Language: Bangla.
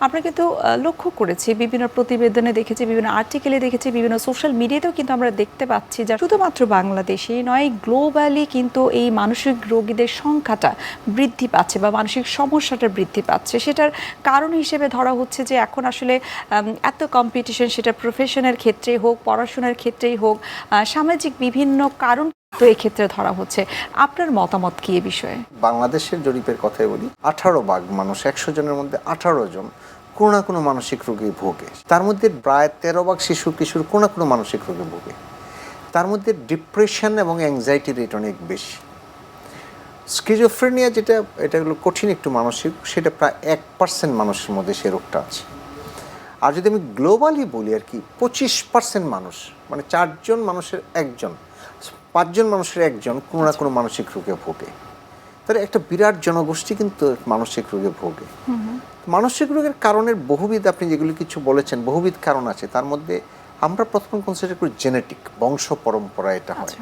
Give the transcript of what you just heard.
আমরা কিন্তু লক্ষ্য করেছি, বিভিন্ন প্রতিবেদনে দেখেছি, বিভিন্ন আর্টিকেলে দেখেছি, বিভিন্ন সোশ্যাল মিডিয়াতেও কিন্তু আমরা দেখতে পাচ্ছি যে শুধুমাত্র বাংলাদেশেই নয়, গ্লোবালি কিন্তু এই মানসিক রোগীদের সংখ্যাটা বৃদ্ধি পাচ্ছে বা মানসিক সমস্যাটা বৃদ্ধি পাচ্ছে। সেটার কারণ হিসেবে ধরা হচ্ছে যে এখন আসলে এত কম্পিটিশন, সেটা প্রফেশনের ক্ষেত্রেই হোক, পড়াশোনার ক্ষেত্রেই হোক, সামাজিক বিভিন্ন কারণ তো এই ক্ষেত্রে ধরা হচ্ছে। আপনার মতামত কি এ বিষয়ে? বাংলাদেশের জরিপের কথাই বলি, 18 ভাগ মানুষ, 100 জনের মধ্যে 18 জন কোনো না কোনো মানসিক রোগে ভোগে। তার মধ্যে প্রায় 13 ভাগ শিশু কিশোর কোনো না কোনো মানসিক রোগে ভোগে। তার মধ্যে ডিপ্রেশন এবং অ্যাংজাইটি রেট অনেক বেশি। স্কিজোফ্রেনিয়া, এটা হলো কঠিন একটু মানসিক, সেটা প্রায় 1% মানুষের মধ্যে সে রোগটা আছে। আর যদি আমি গ্লোবালি বলি আর কি, 25% মানুষ, মানে 4 জন মানুষের একজন, 5 জন মানুষের একজন কোনো না কোনো মানসিক রোগে ভোগে। তাহলে একটা বিরাট জনগোষ্ঠী কিন্তু মানসিক রোগে ভোগে। মানসিক রোগের কারণের বহুবিধ, আপনি যেগুলি কিছু বলেছেন, বহুবিধ কারণ আছে। তার মধ্যে আমরা প্রথম কনসিডার করি জেনেটিক, বংশ পরম্পরা এটা হয়।